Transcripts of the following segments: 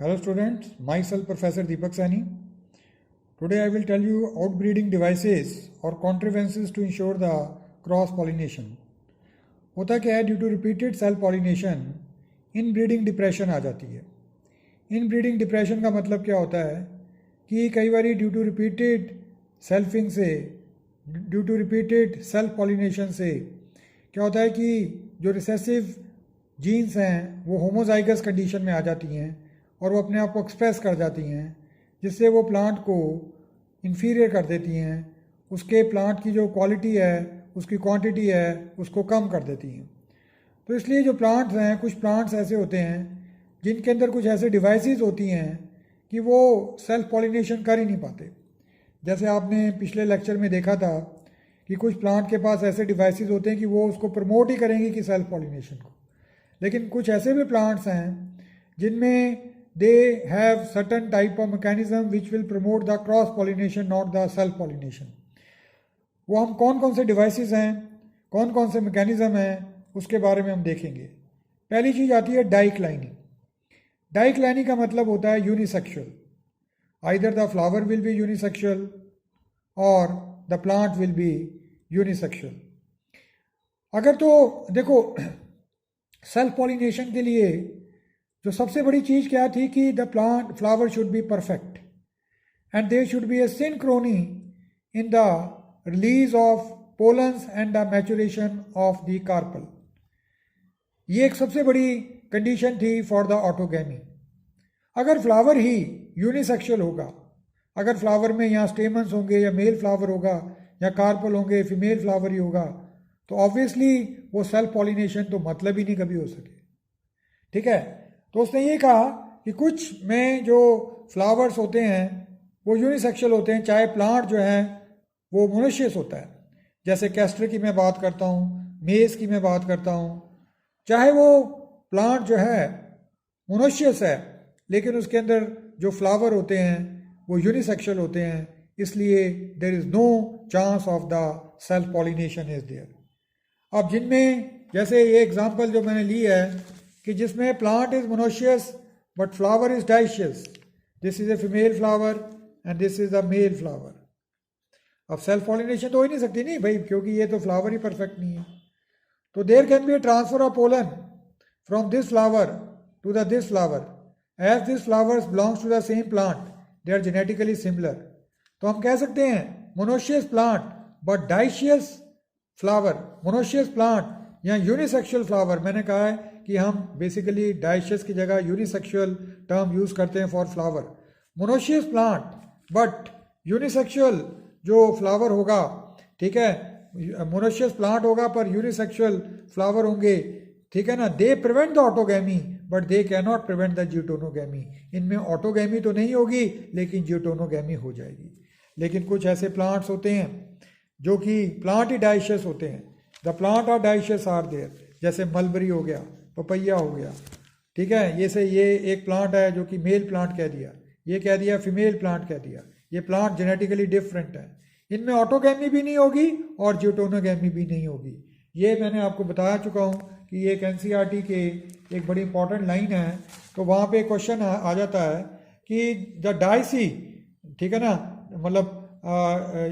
Hello students, myself Professor Deepak Sani. Today I will tell you outbreeding devices or contrivances to ensure the cross pollination. होता क्या है, due to repeated self pollination inbreeding depression आ जाती है. Inbreeding depression का मतलब क्या होता है कि कई बार ड्यू टू रिपीटेड सेल्फिंग से, due to repeated self pollination से क्या होता है कि जो रिसेसिव जीन्स हैं वो होमोजाइगस कंडीशन में आ जाती हैं और वो अपने आप को एक्सप्रेस कर जाती हैं, जिससे वो प्लांट को इन्फीरियर कर देती हैं. उसके प्लांट की जो क्वालिटी है, उसकी क्वांटिटी है, उसको कम कर देती हैं. तो इसलिए जो प्लांट्स हैं, कुछ प्लांट्स ऐसे होते हैं जिनके अंदर कुछ ऐसे डिवाइसेस होती हैं कि वो सेल्फ पॉलिनेशन कर ही नहीं पाते. जैसे आपने पिछले लेक्चर में देखा था कि कुछ प्लांट के पास ऐसे डिवाइसेस होते हैं कि वो उसको प्रमोट ही करेंगे कि सेल्फ पॉलिनेशन को. लेकिन कुछ ऐसे भी प्लांट्स हैं जिनमें they have certain type of mechanism which will promote the cross pollination, not the self pollination. वो हम कौन कौन से डिवाइसेस हैं, कौन कौन से मैकेनिज्म हैं, उसके बारे में हम देखेंगे. पहली चीज़ आती है डाइक्लाइनिंग. डाइक्लाइनिंग का मतलब होता है unisexual. Either the flower will be unisexual और the plant will be unisexual. अगर तो देखो, सेल्फ पॉलिनेशन के लिए जो सबसे बड़ी चीज़ क्या थी कि the plant flower should be perfect and there should be a synchrony in the release of pollens and the maturation of the carpel. ये एक सबसे बड़ी कंडीशन थी फॉर द ऑटोगैमी. अगर फ्लावर ही यूनिसेक्सुअल होगा, अगर फ्लावर में यहाँ स्टेमन्स होंगे या मेल फ्लावर होगा या कार्पल होंगे, फीमेल फ्लावर ही होगा, तो ऑब्वियसली वो सेल्फ पॉलिनेशन तो मतलब ही नहीं कभी हो सके. ठीक है. तो उसने ये कहा कि कुछ में जो फ्लावर्स होते हैं वो यूनिसेक्सुअल होते हैं, चाहे प्लांट जो है वो मोनोशियस होता है. जैसे कैस्टर की मैं बात करता हूँ, मेज की मैं बात करता हूँ. चाहे वो प्लांट जो है मोनोशियस है लेकिन उसके अंदर जो फ्लावर होते हैं वो यूनिसेक्सुअल होते हैं, इसलिए there is no chance of the self pollination is there. अब जिनमें, जैसे ये एग्जांपल जो मैंने ली है कि जिसमें plant is monoecious but flower is dioecious, this is a female flower and this is the male flower. अब सेल्फ पॉलिनेशन तो हो ही नहीं सकती नहीं भाई, क्योंकि ये तो फ्लावर ही परफेक्ट नहीं है. तो there can be a transfer of pollen from this flower to the this flower as this flowers belongs to the same plant, they are genetically similar. तो हम कह सकते हैं monoecious plant but dioecious flower, monoecious plant या unisexual flower. मैंने कहा है कि हम बेसिकली डाइशियस की जगह यूनिसेक्सुअल टर्म यूज़ करते हैं for flower. Monoecious plant but unisexual जो फ्लावर होगा, ठीक है, मोनोशियस प्लांट होगा पर यूनिसेक्सुअल फ्लावर होंगे, ठीक है ना. They prevent the autogamy but they can not prevent the geitonogamy. इनमें ऑटोगैमी तो नहीं होगी लेकिन ज्यूटोनोगैमी हो जाएगी. लेकिन कुछ ऐसे प्लांट्स होते हैं जो कि प्लांट ही डाइशियस होते हैं. The plant are dioecious are there, जैसे मलबरी हो गया, पपैया हो गया, ठीक है. ये एक प्लांट है जो कि मेल प्लांट कह दिया, ये कह दिया फीमेल प्लांट कह दिया. ये प्लांट जेनेटिकली डिफरेंट है. इनमें ऑटोगैमी भी नहीं होगी और ज्यूटोनोगैमी भी नहीं होगी. ये मैंने आपको बता चुका हूँ कि ये एक एनसीईआरटी के एक बड़ी इंपॉर्टेंट लाइन है. तो वहाँ पे क्वेश्चन आ जाता है कि द डाइसी, ठीक है ना, मतलब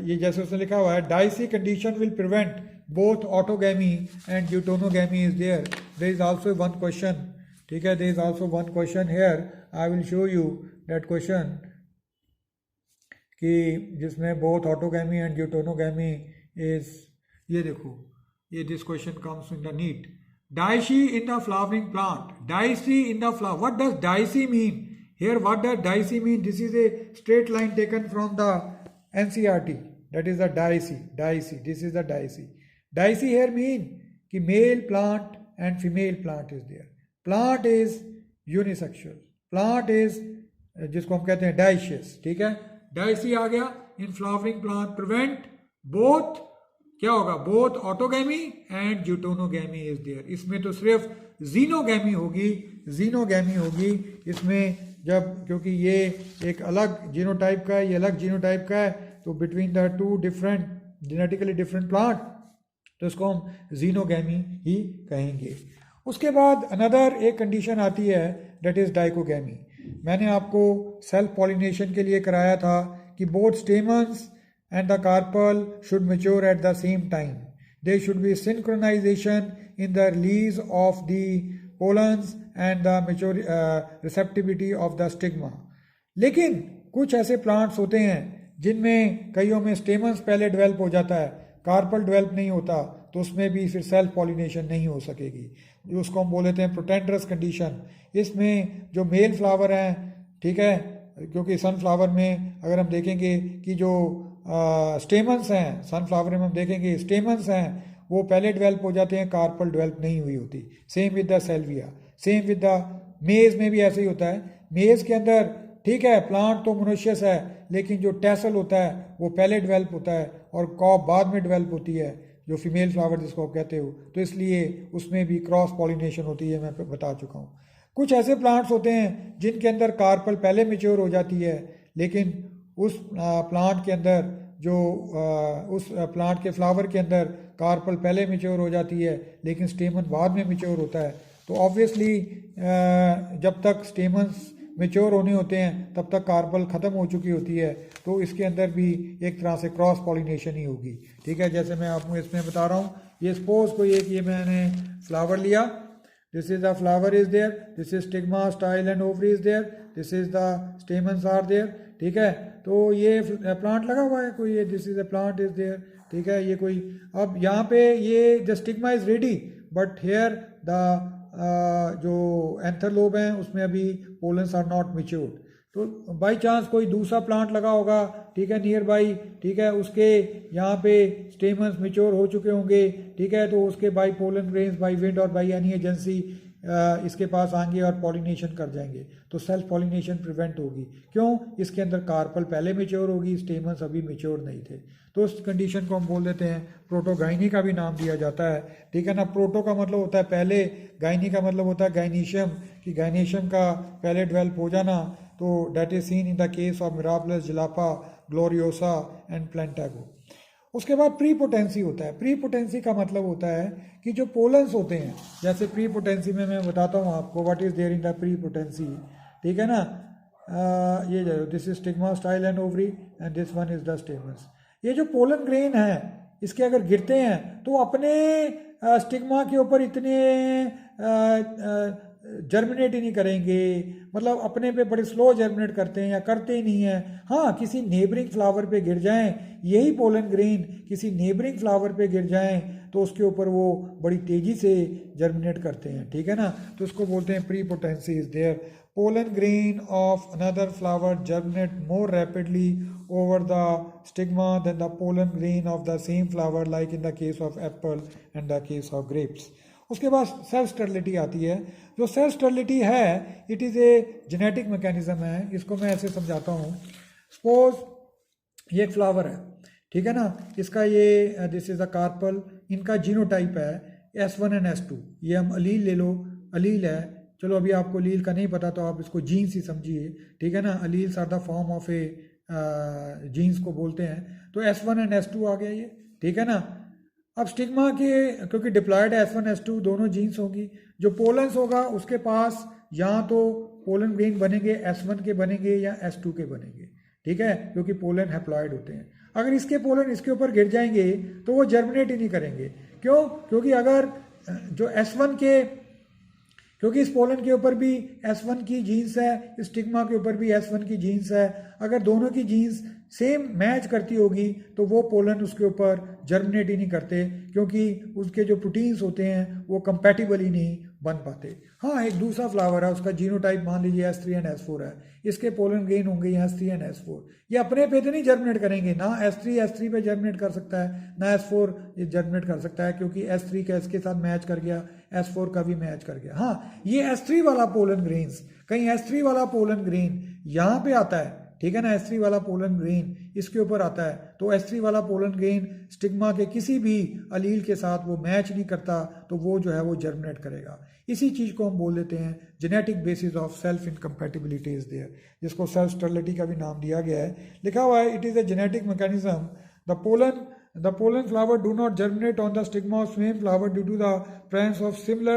ये जैसे उसने लिखा हुआ है, dicey condition will prevent both autogamy and deutonogamy is there. There is also one question, ठीक है, there is also one question here. I will show you that question कि जिसमें both autogamy and deutonogamy is, ये देखो, ये this question comes in the NEET. Dioicy in the flowering plant, dioicy in the flower. What does dioicy mean? Here what does dioicy mean? This is a straight line taken from the NCERT. That is the dioicy. This is the dioicy. Dioicy here mean कि male plant and female plant is there. Plant is unisexual. Plant is जिसको हम कहते हैं dioecious, ठीक है. Dioicy आ गया. In flowering plant prevent both, क्या होगा, both autogamy and deutonogamy is there. इसमें तो सिर्फ xenogamy होगी इसमें, जब क्योंकि ये एक अलग जीनोटाइप का है, ये अलग जीनोटाइप का है, तो between the two different genetically different plant, तो इसको हम जीनोगैमी ही कहेंगे. उसके बाद अनदर एक कंडीशन आती है, दैट इज डाइकोगैमी. मैंने आपको सेल्फ पॉलिनेशन के लिए कराया था कि both stamens and the carpel should mature at the same time. There should be synchronization in the release of the pollens and the receptivity of the stigma. लेकिन कुछ ऐसे प्लांट्स होते हैं जिनमें कईयों में स्टेमन्स पहले डेवलप हो जाता है, कार्पल डेवलप नहीं होता, तो उसमें भी फिर सेल्फ पॉलिनेशन नहीं हो सकेगी, उसको हम बोल देते हैं प्रोटेंडरस कंडीशन. इसमें जो मेल फ्लावर हैं, ठीक है, क्योंकि सनफ्लावर में अगर हम देखेंगे कि जो स्टेमन्स हैं, सनफ्लावर में हम देखेंगे स्टेमन्स हैं वो पहले डेवलप हो जाते हैं, कार्पल डेवलप नहीं हुई होती. Same with the सेल्विया, same with the मेज़ में भी ऐसे ही होता है. मेज़ के अंदर ठीक है प्लांट तो मोनोशियस है, लेकिन जो टैसल होता है वो पहले डेवलप होता है और कॉप बाद में डेवलप होती है, जो फीमेल फ्लावर जिसको आप कहते हो, तो इसलिए उसमें भी क्रॉस पॉलिनेशन होती है, मैं बता चुका हूँ. कुछ ऐसे प्लांट्स होते हैं जिनके अंदर कार्पल पहले मेच्योर हो जाती है, लेकिन उस प्लांट के अंदर जो उस प्लांट के फ्लावर के अंदर कार्पल पहले मेच्योर हो जाती है लेकिन स्टेमन बाद में मेच्योर होता है. तो ऑब्वियसली जब तक स्टेमन्स मेच्योर होने होते हैं तब तक कार्पल ख़त्म हो चुकी होती है, तो इसके अंदर भी एक तरह से क्रॉस पॉलिनेशन ही होगी. ठीक है, जैसे मैं आपको इसमें बता रहा हूँ, ये सपोज कोई एक ये मैंने फ्लावर लिया, this is the flower is there, this is stigma, style and ovary is there, this is the stamens are there. ठीक है, तो ये प्लांट लगा हुआ है कोई, ये this is a plant is there. ठीक है, ये कोई, अब यहाँ पे ये the stigma is ready, but here the जो एंथर लोब हैं उसमें अभी पोलन्स आर नॉट मैच्योर्ड. तो बाई चांस कोई दूसरा प्लांट लगा होगा, ठीक है, नियर बाई, ठीक है, उसके यहाँ पे स्टेमन्स मैच्योर हो चुके होंगे, ठीक है, तो उसके by pollen grains by wind और बाई एनी एजेंसी इसके पास आएंगे और पॉलिनेशन कर जाएंगे, तो सेल्फ पॉलिनेशन प्रिवेंट होगी. क्यों? इसके अंदर कार्पल पहले मैच्योर होगी, स्टेमन्स अभी मैच्योर नहीं थे. तो उस कंडीशन को हम बोल देते हैं प्रोटोगाइनी का भी नाम दिया जाता है. ठीक है ना, प्रोटो का मतलब होता है पहले, गाइनी का मतलब होता है गाइनीशियम, कि गाइनीशियम का पहले डेवलप हो जाना. तो that is seen in the case of Mirabilis, jalapa, Gloriosa and Plantago. उसके बाद प्री पोटेंसी होता है. प्री पोटेंसी का मतलब होता है कि जो पोलन्स होते हैं, जैसे प्री पोटेंसी में मैं बताता हूँ आपको what is there in the prepotency. ठीक है ना, ये जो this is stigma, style and ovary and this one is the stamens. ये जो पोलन ग्रेन है इसके अगर गिरते हैं तो अपने स्टिग्मा के ऊपर इतने जर्मिनेट ही नहीं करेंगे, मतलब अपने पे बड़े स्लो जर्मिनेट करते हैं या करते ही नहीं हैं. हाँ, किसी नेबरिंग फ्लावर पे गिर जाएं, यही पोलन ग्रेन किसी नेबरिंग फ्लावर पे गिर जाएं तो उसके ऊपर वो बड़ी तेज़ी से जर्मिनेट करते हैं. ठीक है ना, तो उसको बोलते हैं prepotency is there. pollen grain of another flower germinate more rapidly over the stigma than the pollen grain of the same flower, like in the case of apple and the case of grapes. उसके बाद self sterility आती है. जो self sterility है it is a genetic mechanism है. इसको मैं ऐसे समझाता हूँ. सपोज ये एक फ्लावर है, ठीक है ना, इसका ये दिस इज़ अ कार्पल, इनका जीनोटाइप है S1 एंड S2. ये हम अलील ले लो, अलील है, चलो अभी आपको अलील का नहीं पता तो आप इसको जीन्स ही समझिए. ठीक है ना, alleles are the form of a genes को बोलते हैं. तो S1 एंड S2 आ गया ये. ठीक है ना, अब स्टिग्मा के क्योंकि डिप्लॉयड S1 S2 दोनों जीन्स होगी, जो पोलन्स होगा उसके पास या तो पोलन ग्रेन बनेंगे S1 के बनेंगे या S2 के बनेंगे. ठीक है, क्योंकि पोलन हैप्लॉयड होते हैं. अगर इसके पोलन इसके ऊपर गिर जाएंगे तो वो जर्मिनेट ही नहीं करेंगे. क्यों? क्योंकि अगर जो S1 के, क्योंकि इस पोलन के ऊपर भी S1 की जीन्स है, इस स्टिग्मा के ऊपर भी S1 की जीन्स है, अगर दोनों की जीन्स सेम मैच करती होगी तो वो पोलन उसके ऊपर जर्मिनेट ही नहीं करते, क्योंकि उसके जो प्रोटीन्स होते हैं वो कंपैटिबल ही नहीं बन पाते. हाँ, एक दूसरा फ्लावर है, उसका जीनोटाइप मान लीजिए S3 एंड S4 है, इसके पोलन ग्रेन होंगे यहाँ S3 एंड S4. ये अपने पे तो नहीं जर्मिनेट करेंगे, ना S3 पे जर्मिनेट कर सकता है, ना S4 ये जर्मिनेट कर सकता है, क्योंकि S3 का इसके साथ मैच कर गया, S4 का भी मैच कर गया. हाँ, ये S3 वाला पोलन ग्रेन्स, कहीं S3 वाला पोलन ग्रेन यहाँ पे आता है. ठीक है ना, S3 वाला पोलन ग्रेन इसके ऊपर आता है, तो S3 वाला पोलन ग्रेन स्टिग्मा के किसी भी अलील के साथ वो मैच नहीं करता, तो वो जो है वो जर्मिनेट करेगा. इसी चीज़ को हम बोल देते हैं genetic basis of self incompatibility is there, जिसको सेल्फ स्टेरिलिटी का भी नाम दिया गया है. लिखा हुआ है it is a genetic mechanism. The pollen flower do not germinate on the stigma of same flower due to the presence of similar